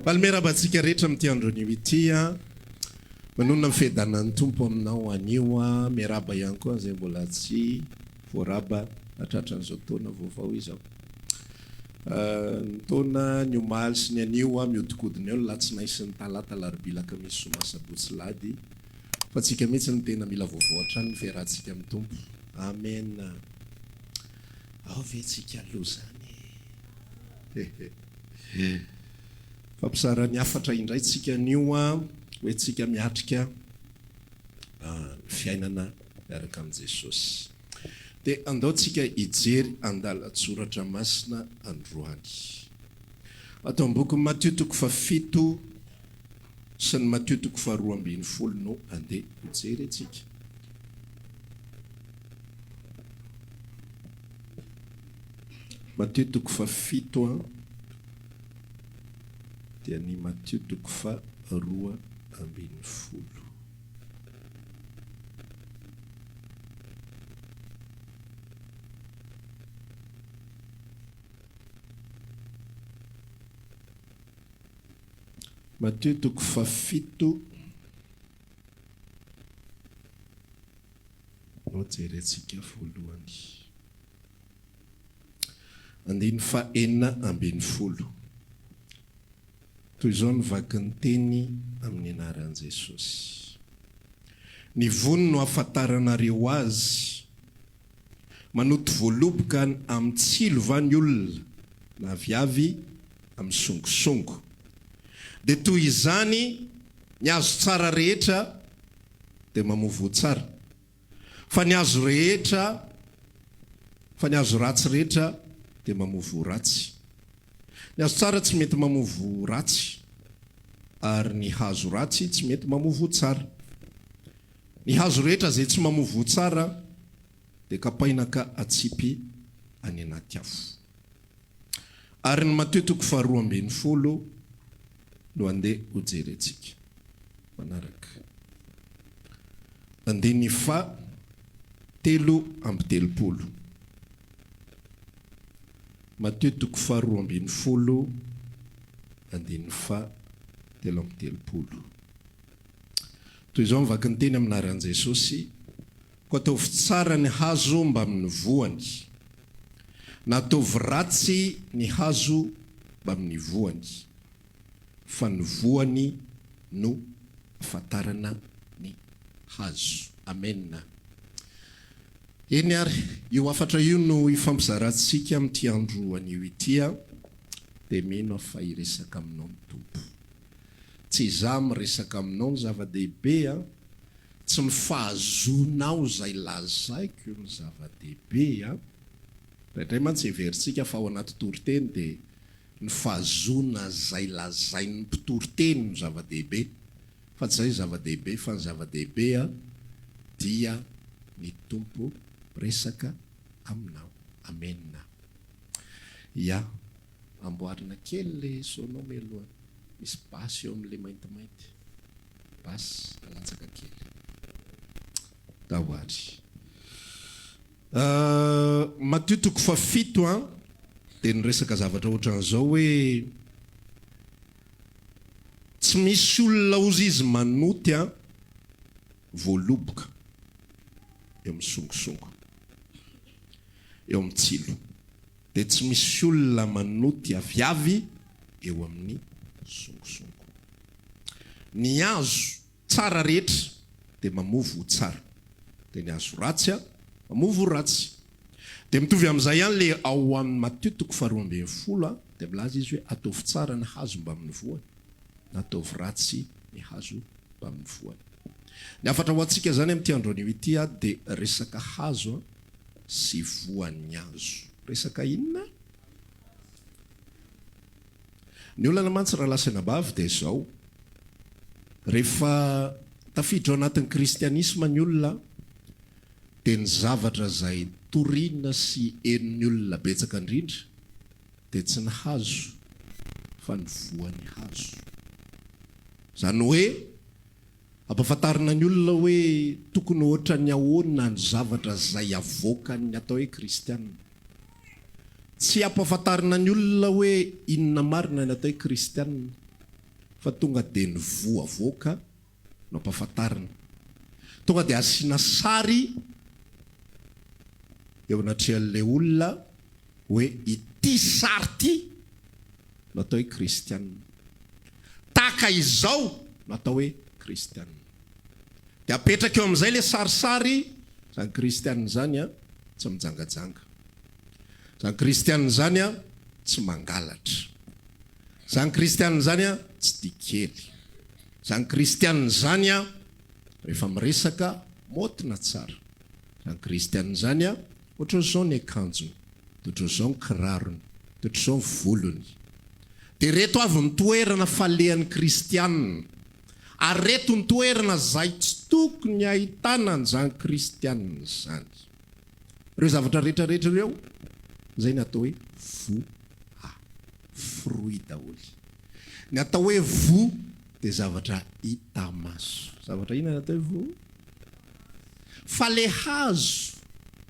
Palmerabantsika rehetra amin'ity andron'io ity manonona mifiadanan'ny tompo aminao anio miaraba ihany koa zay mbola tsy voaraba atratran'izao taona vaovao izao. Ny taona ny omaly sy ny anio miodikodina eo latsinainy sy ny talata larobia alakamisy zoma sabotsy lahady fa tsika mihitsy ny tena mila vaovao hatrany ny fiarahantsika amin'ny tompo. Amen. Ao ve tsika aloha zany. Fampisarany afatra indray tsika anio hoe tsika miatrika ny fiainana miaraka amin'ny Jesosy. Dia andao tsika hijery andalatsoratra masina androany. Ato amin'ny boky Matthieu 7 sy ny Matthieu 12 no andeha hijery antsika. Matthieu 7 dia ny Matthieu 12. Matthieu 7 no jerentsika voalohany. Andiny 4:40. Toy izao nivaky ny teny amin'ny anaran'i Jesosy. Ny vono no ahafantaranareo azy, manoto voaloboka amin'ny tsilo va ny olona na viavy amin'ny songosongo. Dia toy izany ny azo tsara rehetra dia mamovo tsara, fa ny azo ratsy rehetra dia mamovo ratsy. Ny azo tsara tsy mety mamovo ratsy, ary ny hazo ratsy tsy mety mamovo tsara. Ny hazo rehetra zay tsy mamovo tsara dia kapaina ka atsipy any anaty afo. Ary ny Matthieu 12 no andeha hojerentsika manaraka. Andiny 7:30. Matthieu 12 andiny 7:30. Toy izao mivaky ny teny aminaran'i Jesosy: ko ataovy tsara ny hazo mba amin'ny voany, na ataovy ratsy ny hazo mba amin'ny voany, fa ny voany no ahafantarana ny hazo. Amen. Eny ary, io afatra io no ifampizarantsika amin'ity andro anio ity dia mino fa hiresaka aminao ny tompo. Tsy izaho miresaka aminao ny zava-dehibe, tsy mifahazonao zay lazaiko ny zava-dehibe. Indray mantsy heverintsika fa ao anaty toriteny dia ny fahazona zay lazain'ny mpitoriteny ny zava-dehibe, fa tsy zay zava-dehibe fa ny zava-dehibe dia ny tompo resaka aminao. Amen. Ya, amboarina kely le sonao meloha. Misy basy eo amin'le maintimainty. Basy alatsaka kely. Dahoary. Matthieu 7 dia niresaka zavatra ohatran'izao hoe tsy misy olona ozy izy manoty voaloboka eo amin'ny songosongo, eo amin'ny tsilo. Dia tsy misy olona manoty viavy eo amin'ny songosongo. Ny azo tsara rehetra dia mamovo tsara, dia ny azo ratsy mamovo ratsy. Dia mitovy amin'izay ihany le ao amin'ny Matthieu 12 dia milaza izy hoe ataovy tsara ny hazo mba amin'ny voany, na ataovy ratsy ny hazo mba amin'ny voany. Ny afatra ho antsika zany amin'ity andron'io ity dia resaka hazo sy voan'ny hazo. Resaka inona? Ny olana mantsy raha lasana bavy dia izao. Rehefa tafiditra ao anatin'ny kristianisma ny olona dia ny zavatra zay toriana sy henin'ny olona betsaka indrindra dia tsy ny hazo fa ny voan'ny hazo. Zany hoe ampafantarina ny olona hoe tokony ohatra ny ahoana ny zavatra zay avoaka ny atao hoe kristianina. Tsy ampafantarina ny olona hoe inona marina ny atao hoe kristianina, fa tonga dia ny voa avoaka no ampahafantarina. Tonga dia asiana sary eo anatrehan'ilay olona hoe ity sary ity no atao hoe kristianina. Taka izao no atao hoe kristianina. Dia apetraka eo amin'izay ilay sarisary, zany kristianina zany a tsy mijangajanga. Zany kristianina zany a tsy mangalatra. Zany kristianina zany a tsy dikely. Zany kristianina zany a rehefa miresaka motina tsara. Zany kristianina zany a ohatr'izao ny akanjony, ohatr'izao ny kirarony, ohatr'izao ny volony. Dia reto avy ny toerana falehan'ny kristianina. Ary reto ny toerana zay tsy tokony ahitana an'izany kristianina zany. Ireo zavatra rehetrarehetra ireo zay ny atao hoe voa, fruit daholy. Ny atao hoe voa dia zavatra hita maso. Zavatra ina ny atao hoe voa? Fa le hazo,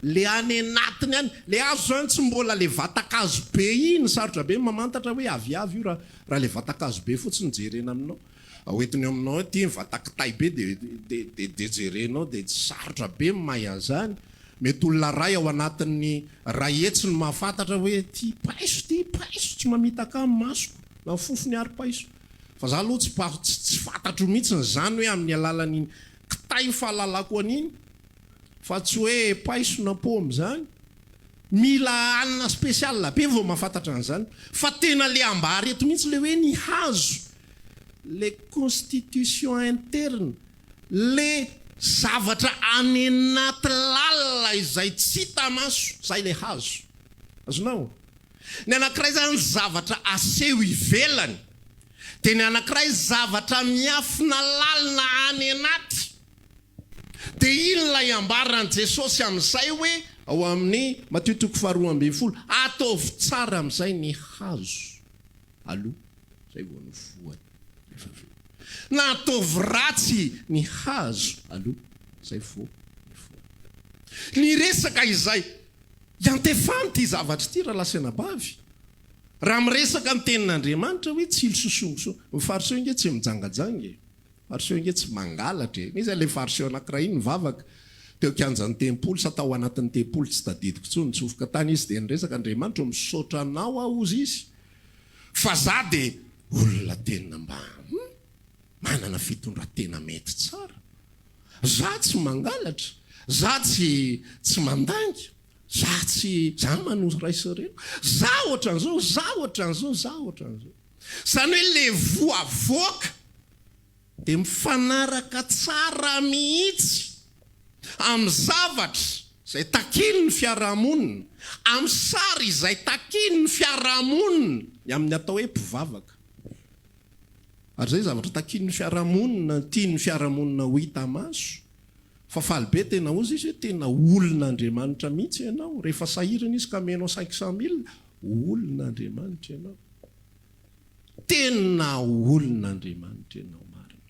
le any anatiny any, le hazo zany tsy mbola le vatakazo be iny sarotra be mamantatra hoe aviavy io raha le vatakazo be fotsiny jerena aminao. Hoentiny aminao ty vatakitay be dia jerenao dia sarotra be mahay an'izany. Mety olona ray ao anatin'ny ray hetsy no mahafantatra hoe ty paiso tsy mamitaka amin'ny masoko na fofony ary paiso. Fa za aloha tsy fantatro mihitsy zany hoe amin'ny alalan'iny kitay fahalalako an'iny, fa tsy hoe paiso na paoma zany. Mila anina spesiala be vao mahafantatra an'izany. Fa tena le ambary eto mihitsy le hoe ny hazo, le constitution interne, le zavatra any anaty lalina izay tsy hita maso, zay le hazo. Azonao? Ny anankiray zany zavatra aseho ivelany, dia ny anankiray zavatra miafina lalina any anaty. Dia iny lay ambaran'i Jesosy amin'izay hoe ao amin'ny Matteo 4:12, ataovy tsara amin'izay ny hazo aloha, zay vao ny voany. Na ataovy ratsy ny hazo aloha, zay vao ny voany. Ny resaka izay iantefany ty zavatra ty raha lasena bavy. Raha miresaka ny tenin'Andriamanitra hoe tsy ilososongoso, ny fariseo inge tsy mijangajanga, fariseo inge tsy mangalatra. Misy le fariseo anankiray iny mivavaka teo kianjan'ny tempolo, sa tao anatin'ny tempolo tsy tadidiko tsony, nitsofoka tany izy dia niresaka, Andriamanitra misaotra anao aho ozy izy. Fa za dia olona tena mba manana fitondratena mety tsara. Za tsy mangalatra, za tsy mandanga, za manoso raisireo, za ohatran'izao. Zany hoe le voa avoaka dia mifanaraka tsara mihitsy amin'ny zavatra izay takiny ny fiarahamonina, amin'ny sary izay takiny ny fiarahamonina, amin'ny atao hoe mpivavaka. Ary zay zavatra takiny ny fiarahamonina, tiany fiarahamonina ho hita maso. Fa falibe tena ozy izy hoe tena olon'Andriamanitra mihitsy ianao. Rehefa sahirana izy ka menao 500,000, olon'Andriamanitra ianao. Tena olon'Andriamanitra ianao marina.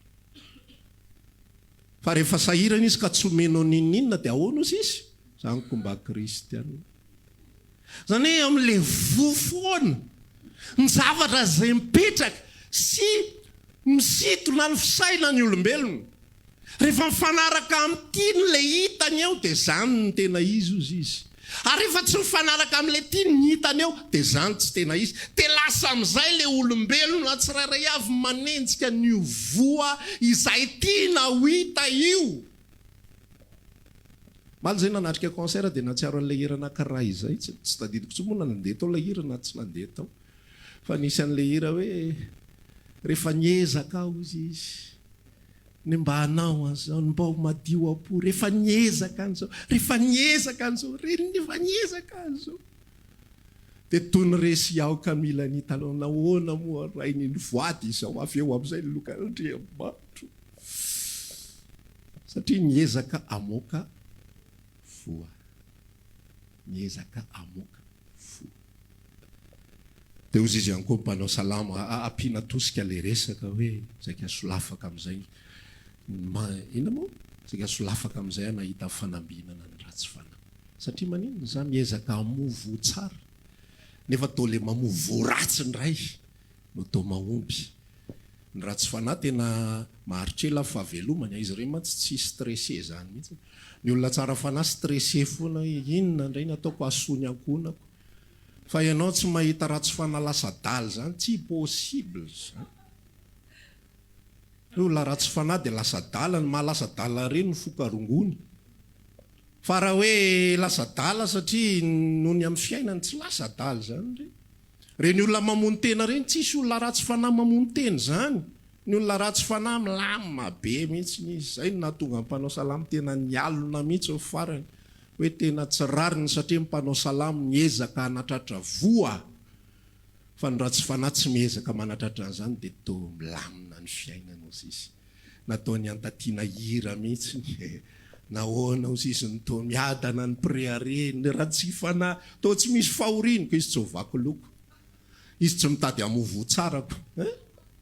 Fa rehefa sahirana izy ka tsy menao ninina dia ahoana ozy izy? Zany komba kristianina. Zany hoe amin'le vofoana ny zavatra zay mipetraka sy misitona ny fisaina ny olombelona. Rehefa mifanaraka amin'tiny le hitany eo dia zany ny tena izy ozy izy. Ary rehefa tsy mifanaraka amin'le tiny ny hitany eo dia zany tsy tena izy. Dia lasa amin'izay le olombelona tsirairay avy manenjika ny voa izay tiana ho hita io. Maly zay nanatrika concert dia natsiaro an'ilay hira anankiray izay, tsy tadidiko tsy moa nandeha tao ilay hira na tsy nandeha tao. Fa nisy an'ilay hira hoe rehefa niezaka aho izy ny mba hanao an'izao, ny mba ho madio apo, rehefa niezaka an'izao, rehefa niezaka an'izao. Dia toy ny resy aoka mila ny taloha, nahoana moa rainy ny voady izao, avy eo amin'izay ny lokan'Andriamanitra. Satria niezaka amoaka voa. Niezaka amoaka voa. Dia ozy izy ihany koa mpanao salama, ampiana tosika le resaka hoe zaika solafaka amin'izay. Ina moa? Zaika solafaka amin'izay nahita fanambinana ny ratsy fanahy. Satria manino? Za miezaka hamovo tsara. Nefa tao le mamovo ratsy ndray no tao mahomby. ny ratsy fanahy tena maharitrela fahavelomany izy ireny mantsy tsy stressé zany mihitsy. Ny olona tsara fanahy stressé foana inona indray nataoko asony ankonako fa ianao tsy mahita ratsy fanahy lasa daly zany tsy possible zany. Ny olona ratsy fanahy dia lasa dala, ny mahalasa dala reny ny fokarongony fa raha hoe lasa dala satria nohony amin'ny fiainany tsy lasa daly zany reny olona mamono tena reny tsisy olona ratsy fanahy mamono teny zany. Ny olona ratsy fanahy milamina be mihitsy izy zay no nahatonga mpanao salamo tena nialona mihitsy ao farany hoe tena tsy rariny satria mpanao salamo miezaka hanatratra voa fa ny ratsy fanahy tsy miezaka manatratra an'izany dia toa milamina ny fiainana ozy izy. Nataony antatiana hira mihitsy nahoana ozy izy ny toa miadana ny préare ny ratsy fanahy toa tsy misy fahoriniko izy tsy ovako loko izy tsy mitady amovo tsarako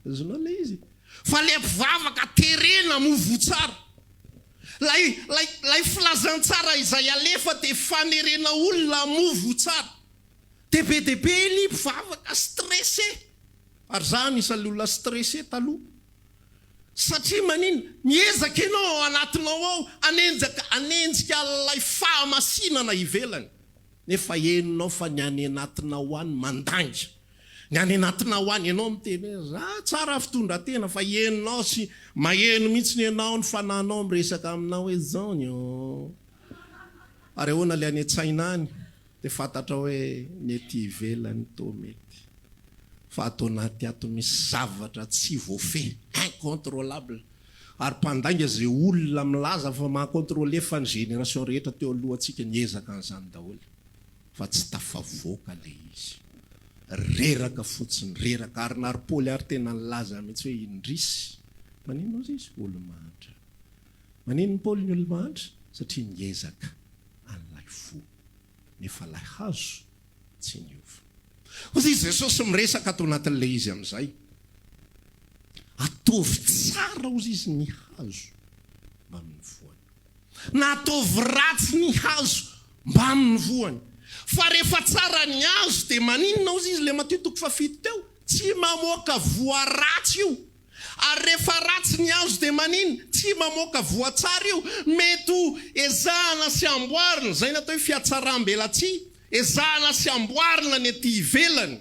azonao le izy fa le mpivavaka terena movo tsara lay filazantsara izay alefa dia fanerena olona movo tsara be ny mpivavaka stressé ary zany isan'le olona stressé taloha satria manino miezaka ianao anatinao ao anenjika lay fahamasinana ivelany nefa heninao fa ny any anatinao any mandanga ny any anatina ho any ianao miteny hoe tsara fitondratena fa heninao sy maheno mihitsy ny ianao ny fananao miresaka aminao hoe zao ary ahoana le any an-tsaina any dia fantatra hoe mety ivelany to mety fa atao anaty ato misy zavatra tsy voafehy incontrôlable ary mpandanga zay olona milaza fa mahakontrôle fa ny génération rehetra teo alohantsika niezaka an'izany daholo fa tsy tafavoaka le izy reraka fotsiny reraka ary nary Paoly ary tena nilaza mihitsy hoe indrisy manino ozy izy olo-mahantra manino Paoly ny olo-mahantra satria niezaka an'ilay fo nefa lay hazo tsy niova ozy izy Jesosy miresaka ato anatin'le izy amin'izay ataovy tsara ozy izy ny hazo mba amin'ny voany na ataovy ratsy ny hazo mba amin'ny voany fa rehefa tsara ny hazo dia maninona ozy izy le matitoko fa fito teo tsy mamoaka voa ratsy io ary rehefa ratsy ny hazo dia maninona tsy mamoaka voa tsara io mety ezahana sy amboarina zay natao hoe fiatsaram-belatsy ezahana sy amboarina ny aty ivelany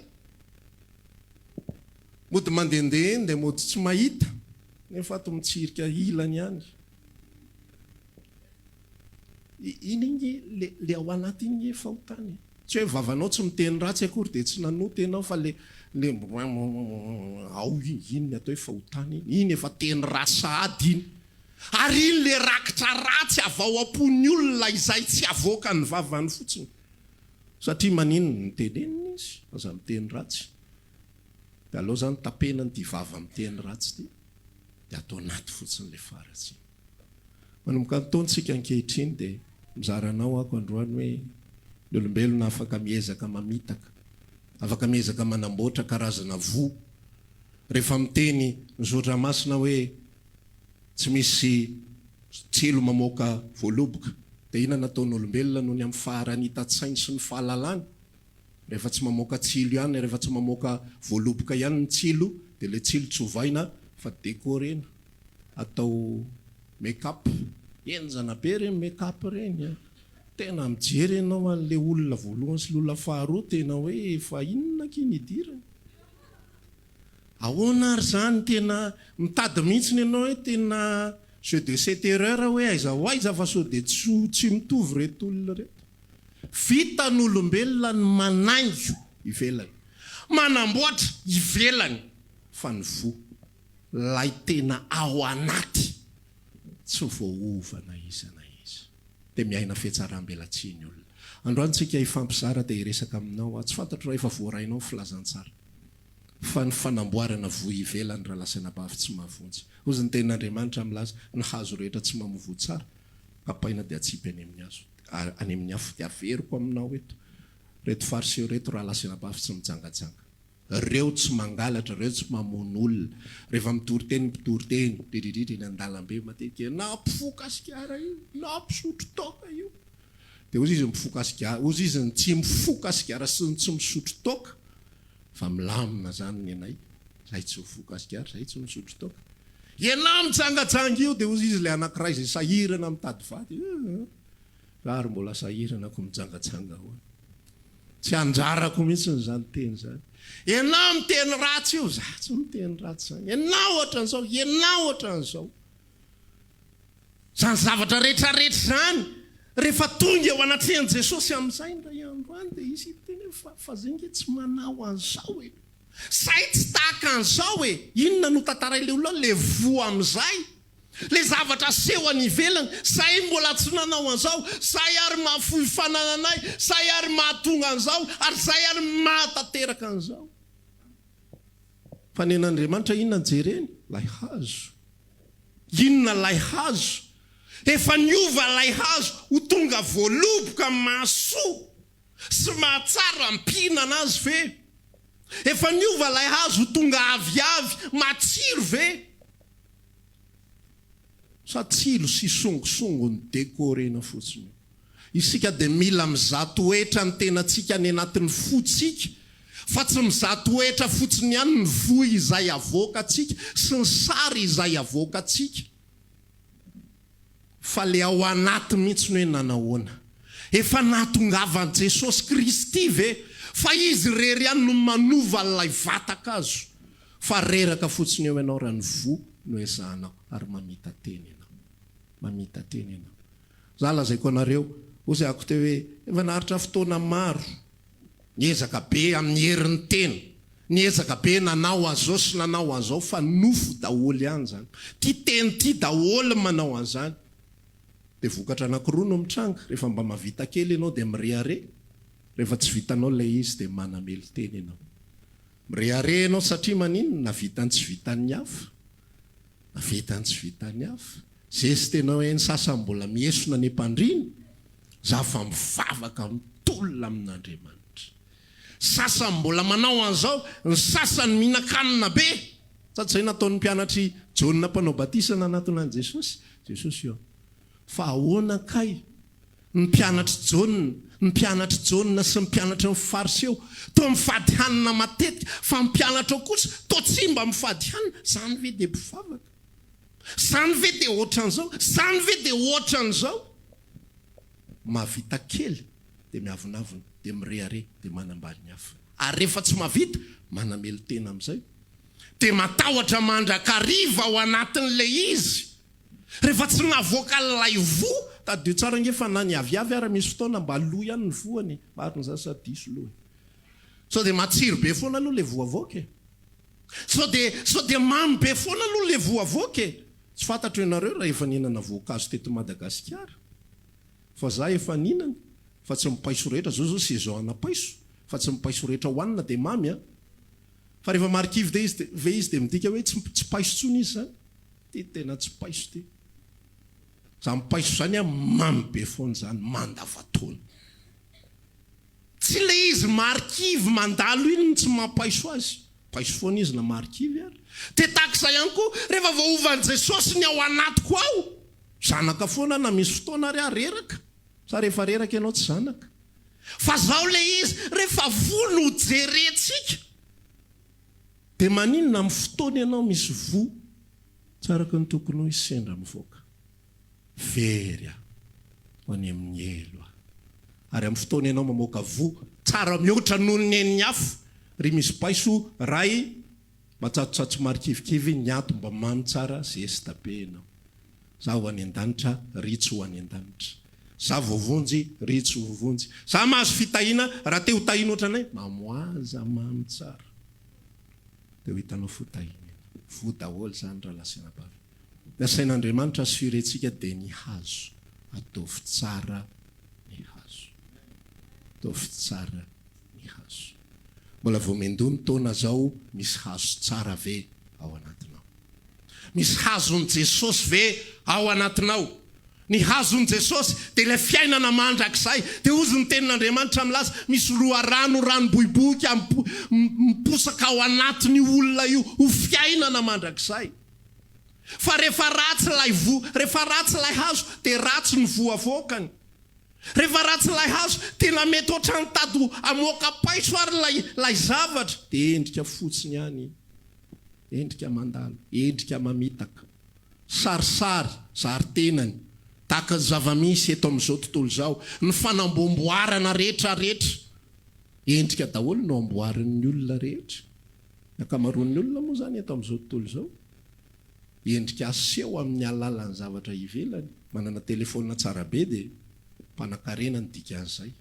mody mandehandeha eny dia mody tsy mahita nefa ato mitsirika ilany ihany iny le ao anaty iny fahotany tsy hoe vavanao tsy miteny ratsy akory dia tsy nanoty ianao fa le ao iny atao hoe fahotany iny efa teny rasady iny ary iny le rakitra ratsy avao am-pony olona izay tsy avoaka ny vavany fotsiny satria manino ny teneniny izy aza miteny ratsy dia aloha zany tapenany ty vava miteny ratsy ty dia atao anaty fotsiny le faratsy manomboka nytaontsika ankehitriny dia mizaranao ako androany hoe ny olombelona afaka miezaka mamitaka afaka miezaka manamboatra karazana vo rehefa miteny mizotra masina hoe tsy misy tsilo mamoaka voaloboka dia ina nataon'olombelona noho ny amin'ny faharanita-tsainy sy ny fahalalany rehefa tsy mamoaka tsilo ihany rehefa tsy mamoaka voaloboka ihany ny tsilo dia le tsilo tsovaina fa décorena atao make-up enjana be reny make-up reny tena mijery ianao an'le olona voalohany sy olona faharoa tena hoe fa inona kiny idirany ahoana ary zany tena mitady mihitsy ny ianao hoe tena jeu de 7 heures hoe aiza fa sao dia tsy mitovy reto olona reto vita n'olombelona ny manaingo ivelany manamboatra ivelany fa ny vo lay tena ao anaty tsy voaovana izana izy dia miaina fiatsaram-belatsiny olona androantsika hifampizara dia hiresaka aminao tsy fantatro raha efa voarainao filazantsara fa ny fanamboarana vo ivelany raha lasanabavy tsy mahavonjy ozy ny tenin'Andriamanitra milaza ny hazo rehetra tsy mamovo tsara kapaina dia atsipy any amin'ny hazo any amin'ny afo dia averiko aminao reto fariseo reto raha lasanabavy tsy mijangajanga reo tsy mangalatra reo tsy mamono olona rehefa mitoriteny dridridry ny andalambe matetika na mpifoka asikara io na mpisotro toka io dia ozy izy mifoka asikara ozy izy ny tsy mifoka asikara sy ny tsy misotro toka fa milamina zany ny anay zay tsy ho fokasikary zay tsy misotro toka ianao mitsangajanga io dia ozy izy le anankiray zay sahirana mitady vady ary mbola sahirana ko mijangatsanga hoany tsy anjarako mihitsy nyzany teny zany ianao miteny ratsy io za tsy miteny ratsy zany ianao ohatran'izao ianao ohatran'izao zany zavatra rehetrarehetra zany rehefa tonga eo anatrehan' Jesosy amin'izay ndray andro any dia izy teny fa zengy tsy manao an'izao e zay tsy tahaka an'izao e inona no tantaray le olona le voa amin'izay le zavatra seho any ivelany zay mbola tsy nanao an'izao zay ary mahafohy fanananay zay ary mahatonga an'izao ary zay ary mahatateraka an'izao fa nen'Andriamanitra inona jereny lay hazo inona lay hazo efa niova lay hazo ho tonga voaloboka mahasoa sy mahatsara mpinana azy ve efa niova lay hazo ho tonga aviavy matsiro ve sa tsilo sy songosongo ny dekorena fotsiny isika dia mila mizato oetra ny tenantsika any anatin'ny fotsika fa tsy mizato oetra fotsiny ihany ny voy izay avoaka atsika sy ny sary izay avoaka atsika fa le ao anaty mihitsy no hoe nanahoana efa nahatongavan' Jesosy Kristy ve fa izy rery ihany no manova lay vataka azo fa reraka fotsiny eo ianao raha ny vo no ezahanao ary mamita teny ianao za lazaiko anareo ozy ako teo hoe efa naharitra fotoana maro niezaka be amin'ny herin'ny teny niezaka be nanao an'izao sy nanao an'izao fa nofo daholo ihany zany ty teny ty daholo manao an'izany dia vokatra anankiroa no mitranga rehefa mba mavita kely ianao dia mirehare rehefa tsy vitanao ilay izy dia manamely teny ianao mirehare ianao satria manino navitany tsy vitany hafa navitany tsy vitany hafa zesy tenao hoe ny sasany mbola miesona ny mpandriny za fa mivavaka mitolona amin'Andriamanitra sasany mbola manao an'izao ny sasany mihinan-kanina be sady zay nataon'ny mpianatry Jona mpanao batisana anatona an' Jesosy io fa ahoana kay ny mpianatry Jona sy ny mpianatra ny fariseo to mifady hanina matetika fa mpianatra kosa to tsy mba mifady hanina zany ve dia mpivavaka zany ve dia ohatran'izao zany ve dia ohatran'izao mavita kely dia miavonavona dia mirehare dia manambady ny hafa ary rehefa tsy mavita manamely tena amin'izay dia matahotra mandrakariva ao anatin'le izy rehefa tsy navoaka lay vo tadio tsara nge fa na ny aviavy ary misy fotoana mba lo ihany ny voany mariny za sadiso loha so dia matsiro be foana aloha le vo avoaka so dia mamy be foana aloha le vo avoaka tsy fantatro ianareo raha efa nihinana voankazo teto Madagasikara fa za efa nihinana fa tsy mipaiso rehetra zao sy zao anapaiso fa tsy mipaiso rehetra hoanina dia mamy a fa rehefa marikivy ve izy dia midika hoe tsy paiso tsony izy zany ty tena tsy paiso ty za mipaiso zany a mamy be foana zany mandavataona tsy le izy marikivy mandalo iny tsy mampaiso azy paiso foana izy na marikivy ary te takisa ihany koa rehefa vaovan'i Jesosy ny ao anatiko ao zanaka foana na misy fotoana ary areraka sa rehefa reraka ianao tsy zanaka fa zao le izy rehefa vo no jerentsika dia maninona amin'ny fotoana ianao misy vo tsaraka ny tokony ho isendra mivoaka very a ho any amin'ny elo a ary amin'ny fotoana ianao mamoaka vo tsara mihoatra noho ny neniny hafa ry misy paiso ray matsatsotsatso marikivikivy ny ato mba mamy tsara zesta be ianao za ho any an-danitra ritso ho any an-danitra za voavonjy ritso vovonjy za mahazo fitahina raha te ho tahina ohatranay mamoaza mamy tsara dia ho hitanao fotahina vo daholo zany raha lasina bavy nasain'Andriamanitra sy firentsika dia ny hazo ataovy tsara ny hazo ataovy tsara ny hazo mbola vao mendony taona zao misy hazo tsara ve ao anatinao misy hazon'i Jesosy ve ao anatinao ny hazon'i Jesosy dia ilay fiainana mandrakizay dia ozy ny tenin'Andriamanitra milaza misy loharano ranom-bohibohika miposaka ao anatiny olona io ho fiainana mandrakizay fa rehefa ratsy lay vo rehefa ratsy lay hazo dia ratsy ny vo avoakany rehefa ratsy lay hazo tena mety ohatran ny tady amoaka paiso ary lay zavatra dia endrika fotsiny ihany endrika mandalo, endrika mamitaka, sarisary, zarytenany, tahaka zava-misy eto amin'izao tontolo izao, ny fanambomboarana rehetrarehetra, endrika daholo no amboarin'ny olona rehetra. Ny ankamaroan'ny olona moa zany eto amin'izao tontolo izao, endrika aseho amin'ny alalan'ny zavatra ivelany. Manana telefônina tsara be dia mpanan-karena ny dikan'izay.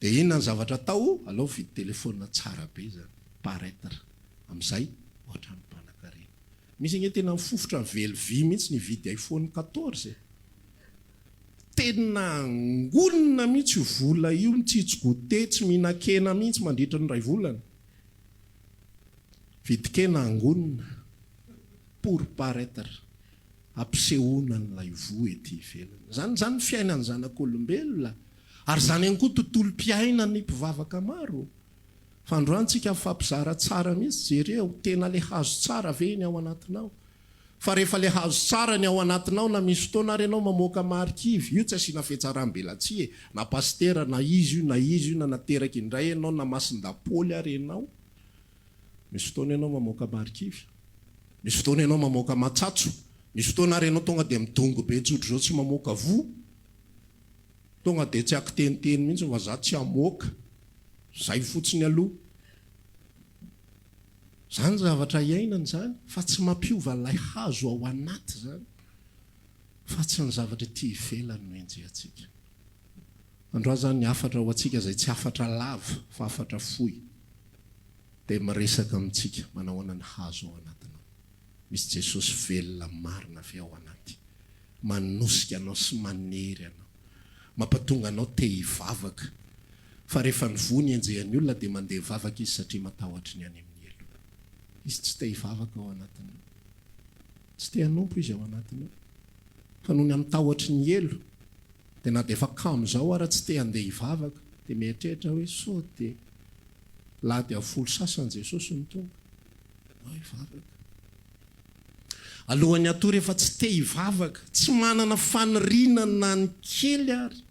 Dia inona ny zavatra atao? Alao vidy telefônina tsara be zany, paraître. Amin'izay ohatra ny mpanan-karena. Misy gne tena mifofotra ny velo vy mihitsy ny vidy iPhone 14. Tena angonina mihitsy io vola io, mitsitsy-gote, tsy mihinan-kena mihitsy mandritra ny 2 volana. Vidy-kena angonina, pour paraître, ampisehoana n'ilay voa ety ivelany. Zany ny fiainany zanak'olombelona. Ary zany ihany koa tontolo-piaina ny mpivavaka maro. Fa androantsika fampizara tsara mihitsy jereo, tena le hazo tsara ve ny ao anatinao. Fa rehefa le hazo tsara ny ao anatinao, na misy fotoana ary ianao mamoaka marikivy, io tsy asiana fihetsaram-belatsia, na pastera, na izy io, na nateraka indray ianao, na masin-dapoly ary ianao. Misy fotoana ianao mamoaka marikivy, misy fotoana ianao mamoaka matsatso, misy fotoana ary ianao tonga dia midongo be tsotro zao tsy mamoaka vo, tonga dia tsy akiteniteny mihitsy fa za tsy hamoaka, zay fotsiny aloha. Zany zavatra iainana zany, fa tsy mampiova ilay hazo ao anaty zany, fa tsy ny zavatra ety ivelany no enjehantsika. Androa zany ny afatra ho antsika izay tsy afatra lava fa afatra fohy, dia miresaka amintsika manao anany hazo ao anatinao. Misy Jesosy velona marina avy ao anaty, manosika anao sy manery anao, mampatonga anao te hivavaka. Fa rehefa ny voa enjehan'ny olona dia mandeha hivavaka izy satria matahotra ny any amin'ny elo. Izy tsy te hivavaka ao anatinao, tsy te hanompo izy ao anatinao. Fa noho ny amitahotra ny elo, dia na dia efa kamo izao ary tsy te handeha hivavaka, dia mieritreritra hoe sao dia lady avolo sasany Jesosy ny tonga, ao hivavaka. Alohan'ny atory efa tsy te hivavaka, tsy manana fanirinana ny kely ary.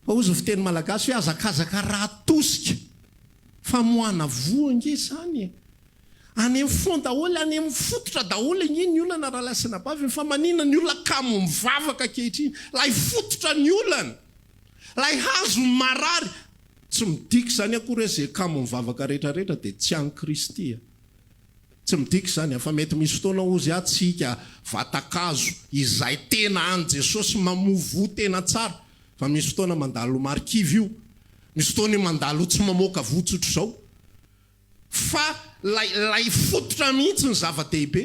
Fa ozy fiteny malagasy hoe azakazaka raha tosika, famoana voange zany. Any amin'ny fond daholo, any amin'ny fototra daholo iny ny olana raha lasina bavy, fa manina ny olona kamo mivavaka kehitriny, lay fototra ny olana, lay hazo marary. Tsy midika zany akory hoe zay kamo mivavaka rehetrarehetra dia tsy any Kristy. Tsy midika zany, fa mety misy fotoana ozy atsika vatakazo izay tena any Jesosy mamovo tena tsara. Fa misy fotoana mandalo marikivy io, misy fotoana mandalo tsy mamoaka votsotro zao. Fa lay fototra mihitsy ny zava-dehibe.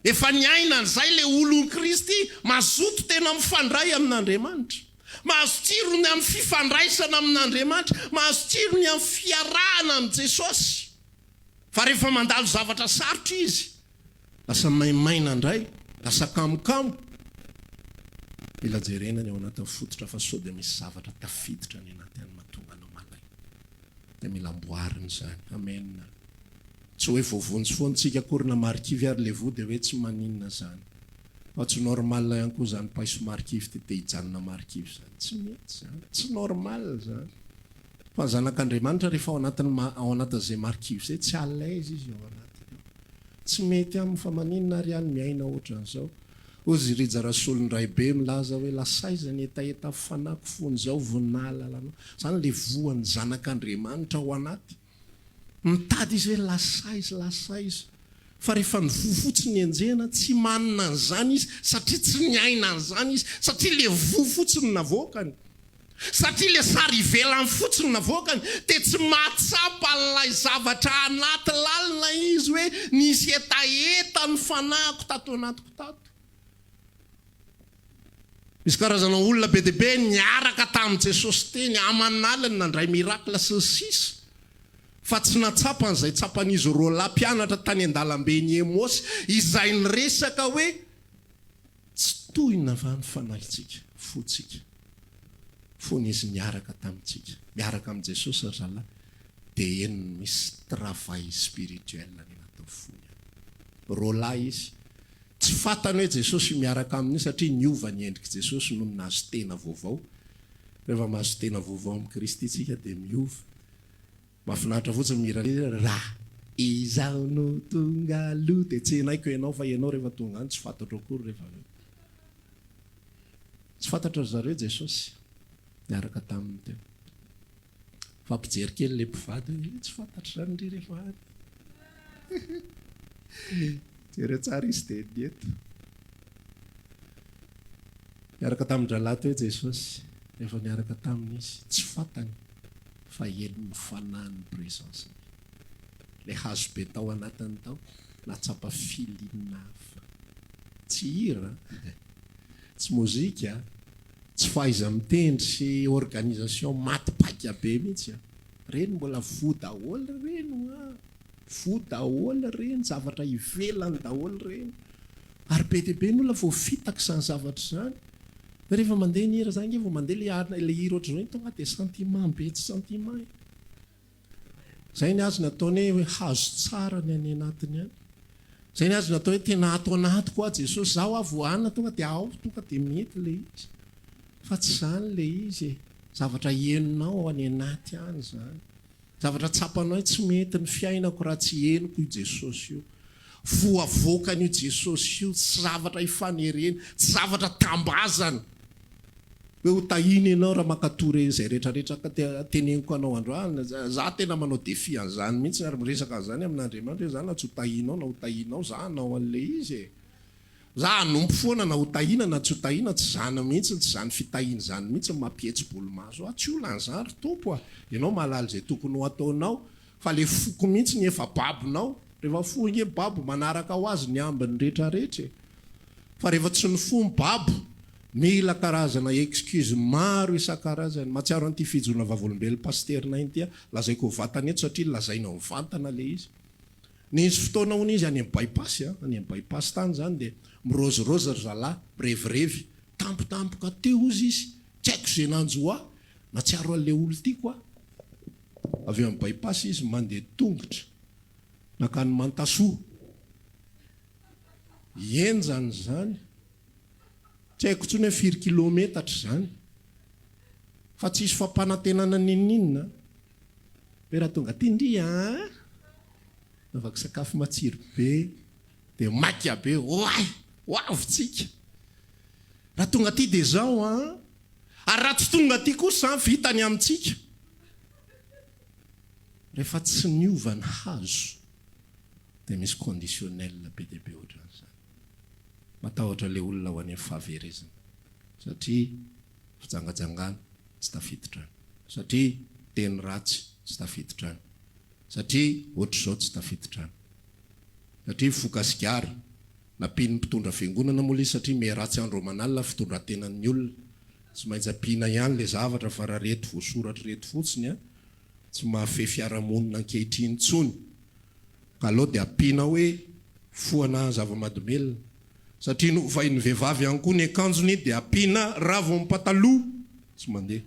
Efa ny aina n'izay le olon'i Kristy mazoto tena mifandray amin'Andriamanitra, mahazo tsirony amin'ny fifandraisana amin'Andriamanitra, mahazo tsirony amin'ny fiarahana amin'ny Jesosy. Fa rehefa mandalo zavatra sarotra izy, lasa maimaina indray, lasa kamokamo. Mila jerena ny ao anatin'ny fototra fa sao dia misy zavatra tafiditra ny anatin'ny mahatonga anao malay. Dia mila amboarina zany. Amen. Tsy hoe voavonjy foantsika akory na marikivy ary le voa dia hoe tsy maninona zany. Fa tsy normal ihany koa zany paiso marikivy dia hijanona marikivy zany. Tsy mety zany. Tsy normal zany. Fa zanak'Andriamanitra rehefa ao anatin'izay marikivy izay tsy alaise izy ao anatiny. Tsy mety aminy fa maninona ary any miaina ohatran'izao. Ozy rija rasolony ray be milaza hoe lasaizany etaeta fanako fony zao voninahalalanao. Zany le voan'ny zanak'Andriamanitra ao anaty. Mitady izy hoe lasaizy. Fa rehefa ny vo fotsiny enjehana, tsy manina an'izany izy, satria tsy ny aina an'izany izy, satria le vo fotsiny navoakany, satria le sary ivelany fotsiny navoakany, dia tsy mahatsapa n'ilay zavatra anaty lalina izy hoe nisy etaeta ny fanako tato anatiko tato. Misy karazana olona be dia be niaraka tamin'i Jesosy teny aman'aliny nandray mirakla sy ny sisa, fa tsy natsapany izay tsapan'izy roa lahy mpianatra tany an-dalambe ny Emosy, izay niresaka hoe tsy tohina va ny fanahintsika fotsika. Fony izy niaraka tamintsika, miaraka amin'i Jesosy ry zalahy, dia eny misy travail spirituel ny natao fony. Roa lahy izy. Tsy fatany hoe Jesosy miaraka amin'ny satria niova ny endrika Jesosy noho nahazo tena vaovao. Rehefa mahazo tena vaovao amin'ny Kristy tsika dia miova. Mahafinaritra fotsiny mira raha izaho no tonga aloha dia tsy hainaiko ianao fa ianao rehefa tonga any tsy fantatro akory rehefa tsy fantatra zareo Jesosy niaraka taminy teo fa mpijery kely le mpivady tsy fantatra zany ndry rehefa any jere tsara izy dia nieto niaraka tamin-dralahy teo Jesosy rehefa niaraka taminy izy tsy fantany fa elo mifanany présence le hazo be tao anatiny tao natsapa filinina hafa tsy hira tsy mozika tsy fahaiza mitendry sy organisation matipaika be mihitsy reny mbola vo daholo reny vo daholo reny zavatra ivelany daholo reny ary be dia be ny olona vao fitaka izany zavatra izany rehefa mandeha ny hira zany vao mandeha le hira ohatry zao tonga dia sentiment be tsy sentiment zay ny azy nataony hoe hazo tsara ny any anatiny any zay ny azy natao hoe tena ato anaty koa Jesosy zaho avoana tonga dia ao tonga dia mety le izy fa tsy zany le izy zavatra henonao any anaty any zany zavatra tsapanao tsy mety ny fiainako raha tsy henoko io Jesosy io voavoakan'io Jesosy io tsy zavatra ifanereny tsy zavatra tambazana hoe ho tahiny ianao raha makatore zay rehetrarehetra teneniko anao androany za tena manao defi an'izany mihitsy ary miresaka an'izany amin'Andriamanitra hoe zany tsy ho tahinao na ho tahinao za hanao an'le izy za hanompo foana na ho tahina na tsy ho tahina tsy zany mihitsy tsy zany fitahina zany mihitsy mampihetsi-bolo-maso tsy olan'izany ry tompo ianao mahalala zay tokony ho ataonao fa le foko mihitsy ny efa babonao rehefa fo iny babo manaraka ho azy ny ambiny rehetrarehetra fa rehefa tsy ny fo ny babo mila karazana excuse maro isan-karazany matsiaro an'ity fijona vavolombelona pasterina iny tya lazaiko ho vatana eto satria lazaina ho vantana le izy nisy fotoana hono izy any amin'ny bypass any amin'ny bypass tany zany dia mirozirozy ry zalahy mirevirevy tampotampoka teo izy tsy haiko zay nanjo hoa matsiaro an'le olo ty koa avy eo amin'ny bypass izy mandeha tongotra nakany mantasoa enjany zany tsy haiko tsony hoe 4 kilometatra zany fa tsisy fampanantenana ninninna hoe raha tonga tindria navaka sakafo matsiro be dia maika be hoavitsika raha tonga ty dia zao ary raha tsy tonga ty kosa vitany amintsika rehefa tsy niova ny hazo dia misy conditionnel be dia be ohatran'izany matahotra le olona ho any amin'ny fahaverezana satria fijangajangana tsy tafiditra satria teny ratsy tsy tafiditra satria ohatr'izao tsy tafiditra satria fokasigary napiny mpitondra fiangonana moa le satria me ratsy andro manalina fitondrantenan'ny olona tsy maintsy ampiana ihany le zavatra fa raha reto voasoratra reto fotsiny tsy mahafe fiarahamonina ankehitriny tsony ka aloha dia ampiana hoe foana zava-madomelona satria no vahiny vehivavy ihany koa ny akanjony dia ampiana ravo amin'ny pataloha tsy mandeha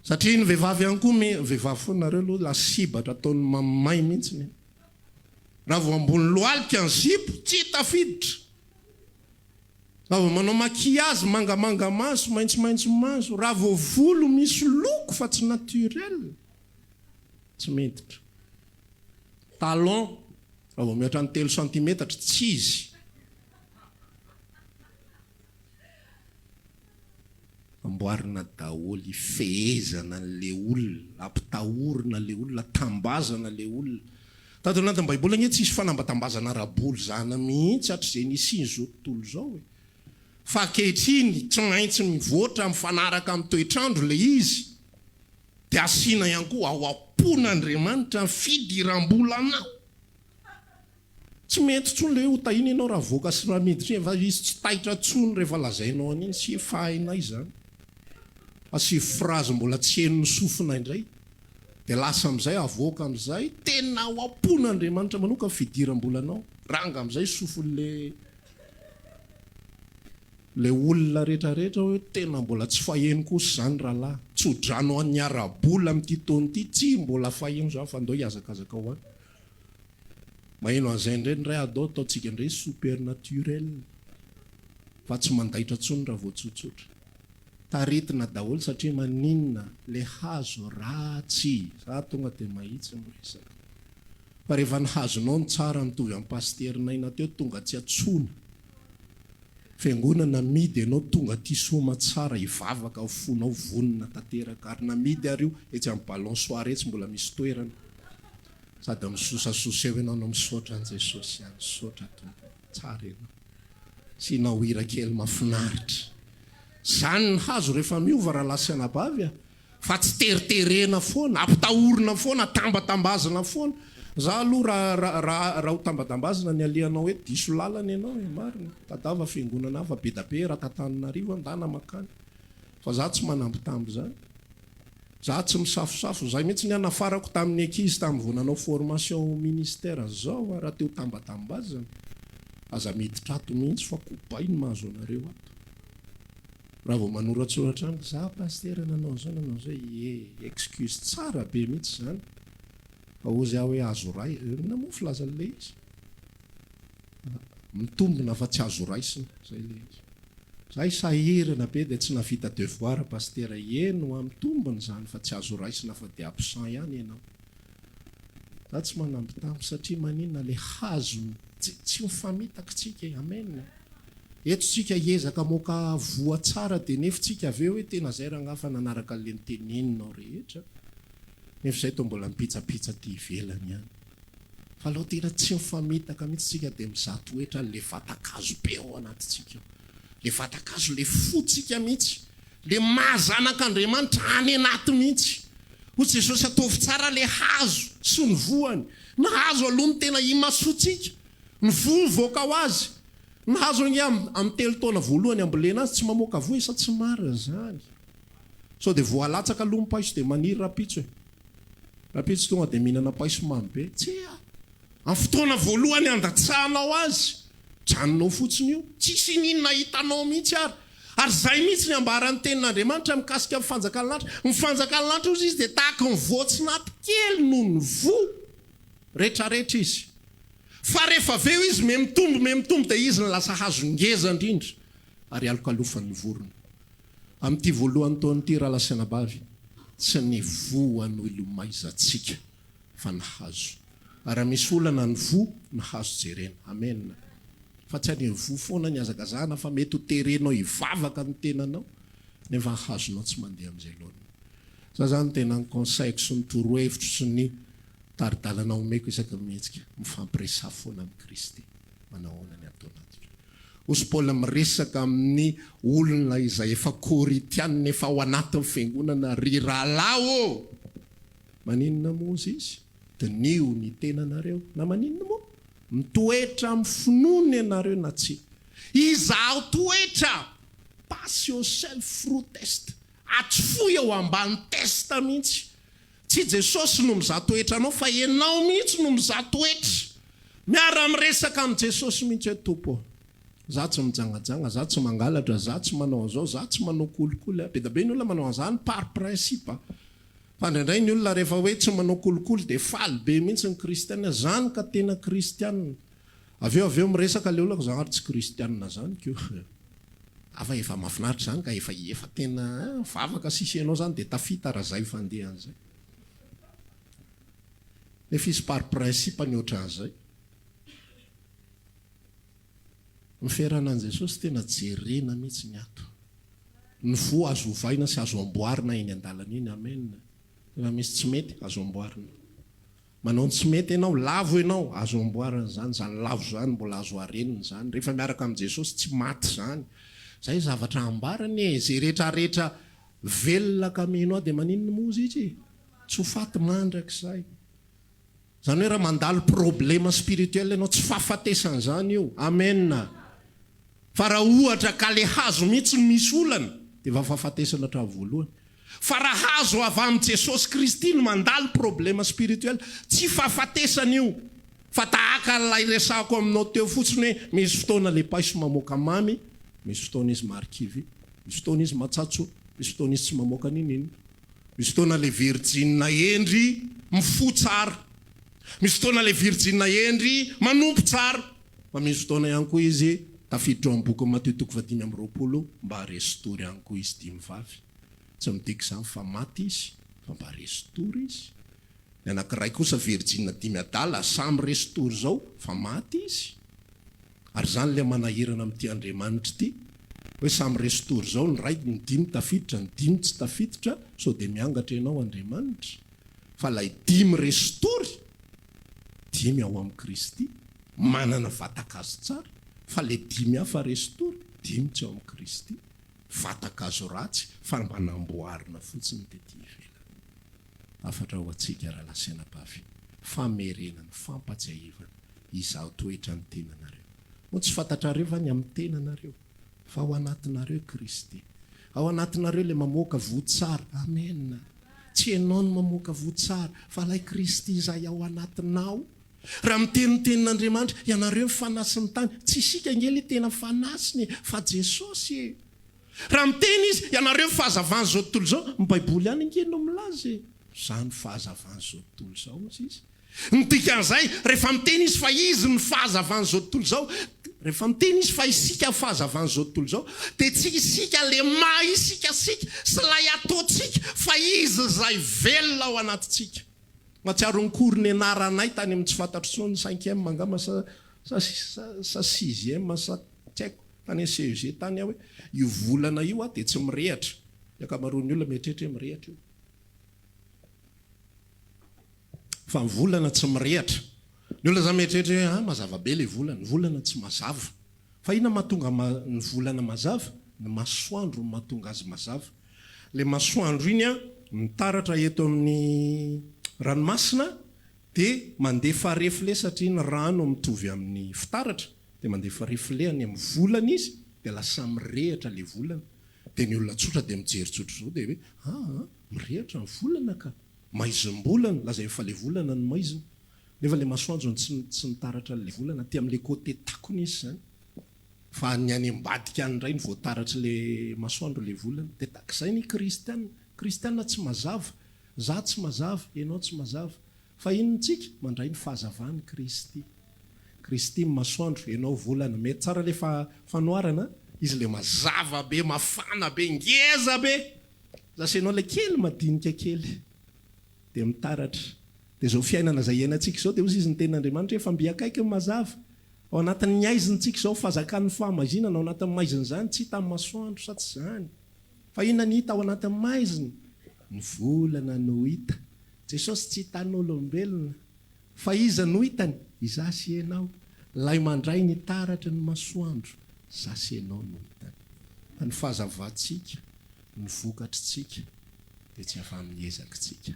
satria ny vehivavy ihany koa vehivavy foanareo aloha lasibatra ataony mamay mihitsy raha vao ambony lohalika ny zipo tsy tafiditra raha vao manao makiazy mangamanga maso maitsomaitso maso raha vao volo misy loko fa tsy naturel tsy metitra talon raha vao mihoatra ny 3 centimetatra tsy izy amboarina daholy fehezana n'le olona ampitahorina le olona tambazana le olona tato anatin'ny baiboly agny tsy isy fanambatambazana raboly zana mihitsy hatry zay nisiny zao tontolo zao fa ankehitriny tsy maintsy mivoatra mifanaraka amin'ny toetrandro le izy dia asiana ihany koa ao ampon'Andriamanitra ny fidiram-bola anao tsy mety tsony le ho tahina ianao raha voaka sy raha miditra fa izy tsy tahitra tsony rehefa lazainao an'iny sy fahainay zany asy frazy mbola tsy henony sofina indray dia lasa amin'izay avoaka amin'izay tena ho ampon'Andriamanitra manoka fidiram-bolanao ranga amin'izay sofon'le olona rehetrarehetra hoe tena mbola tsy faheno kosa zany rahalahy tsy hodrano an'ny arabola amin'ity taona ity tsy mbola faheno zany fa andao hiazakazaka ho any maheno an'izay indray ny ray adao ataontsika indray supernaturel fa tsy mandaitra tsony raha voatsotsotra taretina daholo satria maninona le hazo ratsy za tonga dia mahitsy miresaka fa rehefa nyhazonao ny tsara mitovy amin'ny pasterinay teo tonga tsy atsona fiangonana midy ianao tonga ty soma tsara ivavaka fonao vonina tanteraka ary namidy ary io etsy amin'ny ballon soir etsy mbola misy toerana sady misosasosa eo ianao no misaotra an' Jesosy any misaotra tsara ianao sy nao hira kely mafinaritra zany ny hazo rehefa miova raha lasanabavy fa tsy teriterena foana ampitahorina foana tambatambazana foana za aloha raha ho tambatambazana ny alianao hoe diso lalana ianao marina tadava fiangonana fa be da be raha Tantananarivo andana makany fa za tsy manambitamby zany za tsy misafosafo zay mihitsy ny anafarako tamin'ny ankizy tamin'ny vonanao formation ministère zao raha teo tambatambazana aza miditra ato mihitsy fa kobainy mahazo anareo ato raha vao manoratsoratra amiko za paster nanao zay excuse tsara be mihitsy zany fa ozy aho hoe azo ray namofo laza le izy mitombona fa tsy azo raisina zay le izy zay sahirana be dia tsy navita devoir paster eno amitombony zany fa tsy azo raisina fa dia absent ihany ianao za tsy manamby tampo satria maninona le hazo tsy mifamitaka tsika amen eto tsika ezaka moka voa tsara dia nefa tsika aveo hoe tena zay raha ngafa nanaraka le niteninao rehetra nefa zay to mbola mipitsapitsa ty ivelany ihany fa aloha tena tsy mifamitaka mihitsy tsika dia mizato oetra le vatakazo be ao anaty tsika le vatakazo le fotsika mihitsy le mahazanak'Andriamanitra any anaty mihitsy ho Jesosy ataovy tsara le hazo sy ny voany ny hazo aloha ny tena imasotsika ny voa voaka ho azy ny hazo ny amin'ny telo taona voalohany ambolena azy tsy mamoaka voa isa tsy marina zany so dia voalatsaka aloha paiso dia maniry rapitso rapitso tonga dia mihinana paiso mamy be tsia amin'ny fotoana voalohany andatsahanao azy janonao fotsiny io tsisy ninona hitanao mihitsy ary zay mihitsy ny ambaran'ny tenin'Andriamanitra mikasika mifanjakana lanitra mifanjakana lanitra ozy izy dia tahaka ny voatsinaty kely noho ny voa rehetrarehetra izy fa rehefa aveo izy me mitombo dia izy ny lasa hazo ngeza indrindra ary alokalofan'ny vorona amin'ity voalohany taon'ity raha lasanabavy tsy ny voa no ilomaizantsika fa ny hazo ary misy olana ny voa ny hazo jerena amen fa tsy any voa foana ny azakazahana fa mety ho terenao ivavaka ny tenanao nefa ny hazonao tsy mandeha amin'izay loana za zany tena ny conseil sy ny torohevitro sy ny taridalana omeko isaka mihetsika mifampiresà foana amin'ny Kristy manahoana ny ataonaty osy Paola miresaka amin'ny olona izay efa koritianina efa ao anatin'ny fiangonana ry rahalao maninona mozy izy dinio ny tenanareo na maninona moa mitoetra amin'ny finoana ianareo na tsy izaho toetra pass yourself through test atsofoy ao ambany testa mihitsy tsy Jesosy no mizaha toetra anao fa ianao mihitsy no mizaha toetra miara miresaka amin'ny Jesosy mihitsy hoe tompo za tsy mijangajanga za tsy mangalatra za tsy manao an'izao za tsy manao kolikoly be da be ny olona manao an'izany par principe fa indraindray ny olona rehefa hoe tsy manao kolikoly dia faly be mihitsy ny kristianina zany ka tena kristianina aveo miresaka le olona zany ary tsy kristianina zany ko afa efa mafinaritra zany ka efa tena vavaka sisy ianao zany dia tafita raha zay fandehan'izay nefa izy par principe ny ohatran'izay ny fiaranan'i Jesosy tena jerena mihitsy ny ato ny voa azo ovaina sy azo amboarina eny an-dalana iny amen rehefa misy tsy mety azo amboarina manao ny tsy mety ianao lavo ianao azo amboarina zany lavo zany mbola azo arenina zany rehefa miaraka amin'i Jesosy tsy maty zany zay zavatra ambarany zay rehetrarehetra velona kamenao dia maninona mozy izy tsy ho faty mandrak'izay zany hoe raha mandalo problema spirituel ianao tsy fahafatesan'izany io amen fa raha ohatra ka le hazo mihitsy misy olana dia efa fahafatesana hatramin'ny voalohany fa raha hazo avy amin'i Jesosy Kristy no mandalo problema spirituel tsy fahafatesana io fa tahaka ilay resako aminao teo fotsiny hoe misy fotoana le paiso mamoaka mamy misy fotoana izy marikivy misy fotoana izy matsatso misy fotoana izy tsy mamoaka nininy misy fotoana le virjina endry mifo tsara misy fotoana le virjina endry manompo tsara fa misy fotoana ihany koa izy tafiditra ao amin'ny boky Mateo 5:20 mba harestory ihany koa izy 10 vavy tsy midika izany fa maty izy fa mba harestory izy ny anankiray kosa virjina 5 adala samy restory zao fa maty izy ary zany le manahirana amin'ity Andriamanitra ity hoe samy restory zao ny ray ny 5 tafiditra ny 5 tsy tafiditra so de miangatra ianao Andriamanitra fa lay 5 restory 5 ao amin'ny Kristy manana vatakazo tsara fa le 5 hafa restory 5 tsy ao amin'ny Kristy vatakazo ratsy fa manamboarina fotsiny de ty ivelany afatra ho atsika raha lasenam-bavy famerenana fampatsiahivana izaho toetra ny tenanareo mo tsy fantatrareo fa ny amin'ny tenanareo fa ao anatinareo Kristy ao anatinareo le mamoaka votsara amen tsy ianao no mamoaka votsara fa lay Kristy izay ao anatinao raha mitenitenin'Andriamanitra ianareo mifanasy ny tany tsy isika ngely tena fanasiny fa Jesosy raha miteny izy ianareo fahazavany zao tontolo zao ny Baiboly any ngely no milaza zany fahazavany zao tontolo zao izy ny dikan'izay rehefa miteny izy fa izy ny fahazavany zao tontolo zao rehefa miteny izy fa isika fahazavany zao tontolo zao de tsy isika le maha isika sy lay ataotsika fa izy zay velona ao anatitsika matsiaro ny kory ny anaranay tany amin'ny tsy fantatro ny 5e mangama sa 6e sa tsaiko tany CEG tany aho hoe io volana io de tsy mirehatra akamaroany olona mieritreritra mirehatra io fa ny volana tsy mirehatra ny olona za mieritreritra hoe mazava be le volana ny volana tsy mazava fa ina mahatonga ny volana mazava ny masoandro ny mahatonga azy mazava le masoandro iny a mitaratra eto amin'ny ranomasina de mandefa refle satria ny rano mitovy amin'ny fitaratra de mandefa refle any amin'ny volana izy de lasa mirehatra le volana de ny olona tsotra de mijeritsotra zao de hoe mirehatra ny volana ka maizim-bolana lazay fa le volana ny maizina nefa le masoandro tsy nitaratra le volana ty amin'le côté takony izy zany fa ny any ambadika any indray ny voataratra le masoandro le volana de takizay ny kristianina tsy mazava za tsy mazava ianao tsy mazava fa inontsika mandray ny fahazavany Kristy masoandro ianao volana mety tsara le fanoarana izy le mazava be mafana be ngeza be zasa ianao le kely madinika kely de mitaratra de zao fiainana zay iainantsika zao de ozy izy ny ten'Andriamanitra efa mbi akaiky ny mazava ao anatin'ny aizintsika zao fazakan'ny fahamazinana ao anatin'ny maizina zany tsy hita amin'ny masoandro sa tsy zany fa inona ny hita ao anatin'ny maizina ny volana no hita Jesosy tsy hitan'olombelona fa iza no hitany iza sy ianao lay mandray ny taratra ny masoandro za sy ianao no hitany fa ny fahazavatsika ny vokatritsika de tsy afa miezakitsika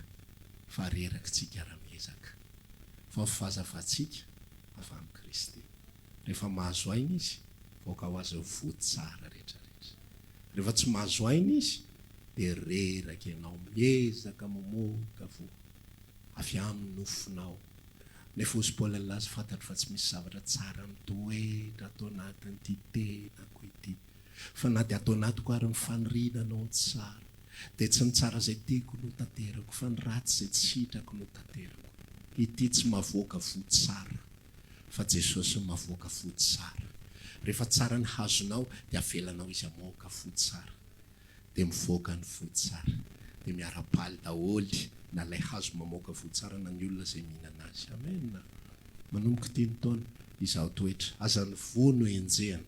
fa rerakitsika raha miezaka fa fahazavatsika afa amin'ny Kristy rehefa mahazo aina izy voaka ho azo votsara rehetrarehetra rehefa tsy mahazo aina izy de reraka ianao miezaka mamoaka vo avy amin'ny nofinao nefa ozy Paoly laza fantatro fa tsy misy zavatra tsara mitoetra atao anatin'ity tenako ity fa na de atao anatiko ary ny fanirinanao tsara de tsy ny tsara zay tiako no tanterako fa ny ratsy zay tsy hitrako no tanterako ity tsy mavoaka vo tsara fa Jesosy mavoaka vo tsara rehefa tsara ny hazonao de avelanao izy amoaka vo tsara de mivoaka ny vo tsara de miara-paly daholy na lay hazo mamoaka vo tsara na ny olona zay mihinana azy amen manomboka teny taona izaho toetra aza ny vo no enjehana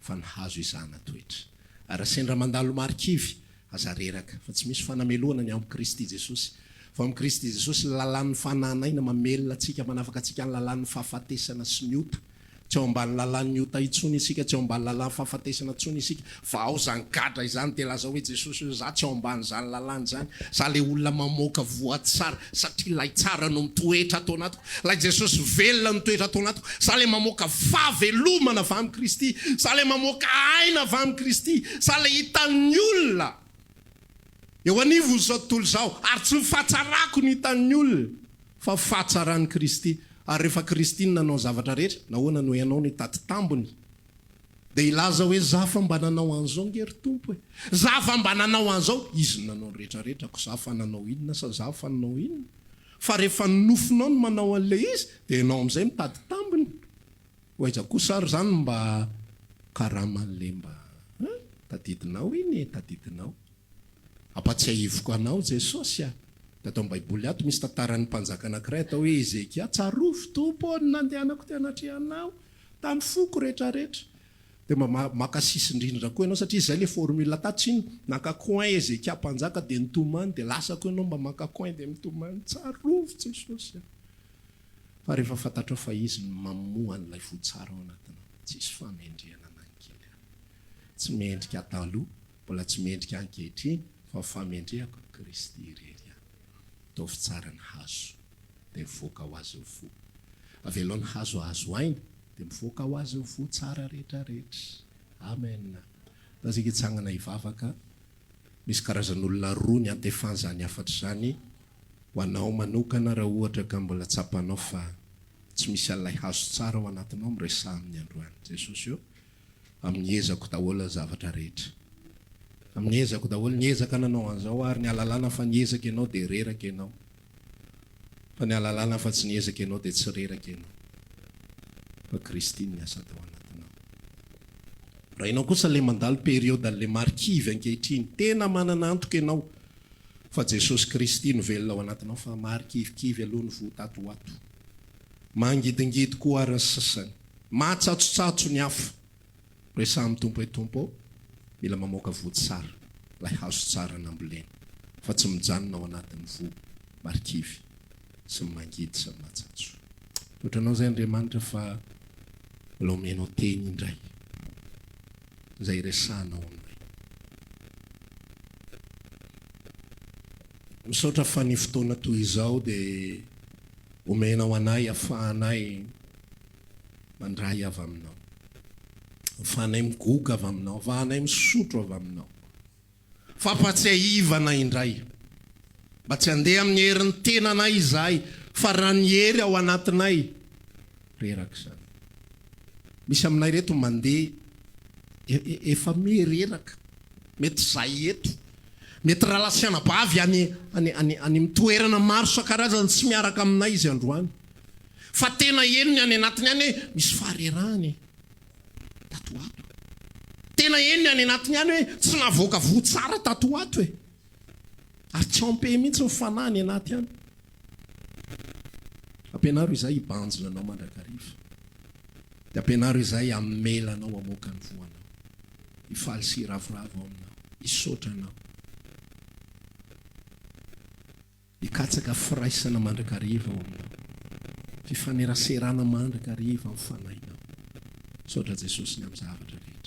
fa ny hazo izana toetra ary sendra mandalo marikivy aza reraka fa tsy misy fanameloana ny amin'ny Kristy Jesosy fa amin'ny Kristy Jesosy lalan'ny fananaina mamelona atsika manafaka atsika ny lalan'ny fahafatesana sy ny ota tsy ao ambany lalan'ny ota itsony isika tsy ao ambany lalan'ny fahafatesana tsony isika fa ao zany gadra izany de laza hoe Jesosy hoe za tsy ao ambany zany lalany zany za le olona mamoaka voatsara satria lay tsara no mitoetra atao anatiko lay Jesosy velona mitoetra atao anatiko za le mamoaka fahavelomana avy amin'ny Kristy za le mamoaka aina avy amin'ny Kristy za le hitan'ny olona eo anivo zao tontolo zao ary tsy mifatsarako ny hitan'ny olona fa fahatsarany Kristy ary rehefa Kristy nanao zavatra rehetra nahoana no ianao ny tady tambony de ilaza hoe za fa mba nanao an'izao ngery tompo hoe za fa mba nanao an'izao izy nanao rehetrarehetra ko za fa nanao inona sa za fa nanao inona fa rehefa nofinao no manao an'le izy de ianao am'izay mitady tambony oaiza kosa ary zany mba karaman'le mba tadidinao iny tadidinao ampatsiahivoko anao Jesosy a Da atao baiboly ato misy tantaran'ny mpanjaka anankiray atao hoe Ezekia, tsarovy tompo ny nandehanako teanatrehanao tamin'ny foko rehetrarehetra. Dia makasisy indrindra koa ianao satria izay le formule tatsy iny nakakoin Ezekia mpanjaka dia nitomany dia lasako ianao mba makakoin dia mitomany tsarovy Jesosy. Fa rehefa fantatrao fa izy ny mamoa an'ilay votsara ao anatinao, tsisy famendrihana nankely. Tsy mendrika taloha, mbola tsy mendrika ankehitriny, fa famendrehako Kristy irery. Tovy tsara ny hazo dia mivoaka ho azy fo. Avy aloha ny hazo azo ainy dia mivoaka ho azy fo tsara rehetrarehetra. Amen. Da isika hitsangana hivavaka, misy karazan'olona roa ny antefana izany afatra izany ho anao manokana raha ohatra ka mbola tsapanao fa tsy misy an'ilay hazo tsara ao anatinao miresah amin'ny androany. Jesosy io amin'ny ezako daholo ny zavatra rehetra. Amin'ny ezako daholo ny ezaka nanao an'izao ary ny alalàna fa ny ezaka ianao dia reraka ianao. Fa ny alalàna fa tsy ny ezaka ianao dia tsy reraka ianao. Fa Kristy ny asa tao anatinao. Raha ianao kosa le mandalo période le markivy ankehitriny, tena manana antoka ianao fa Jesosy Kristy no velona ao anatinao fa marikivykivy aloha ny votatoato. Mangidingidy koa ary ny sasany. Matsatsotsato ny hafa. Resaha amin'ny tompo hoe tompo, mila mamoaka votsara, lay hazo tsara nambolena. Fa tsy mijanona ao anatin'ny vo marikivy sy mangidy sy matsatso. Ohatra zay Andriamanitra fa mbola omenao teny indray. Izay resahanao aminay. Misaotra fa ny fotoana toy izao dia omenao anay ahafahanay mandray avy aminao. Ahafahanay migoka avy aminao, ahafahanay misotro avy aminao. Fampatsiahivana indray. Mba tsy handeha amin'ny herin'ny tenanay izahay, fa raha ny hery ao anatinay, reraka izany. Misy aminay reto mandeha efa mereraka, mety izay eto. Mety raha lasiana bavy any mitoerana maro isan-karazany tsy miaraka aminay izy androany. Fa tena henony any anatiny any hoe misy faharerahany tatoato. Tena henony any anatiny any hoe tsy navoaka votsara tatoato e. Ary tsy ampe mihitsy ny fanahy any anaty any. Ampianaro izay hibanjina anao mandrakariva. Dia ampianaro izay hamelanao hamoaka ny voanao. Hifaly sy ravoravo aminao. Hisaotra anao. Hikatsaka firaisana mandrakariva ao aminao. Fifaneraserana mandrakariva amin'ny fanahinao. Saotra Jesosy ny amin'ny zavatra rehetra.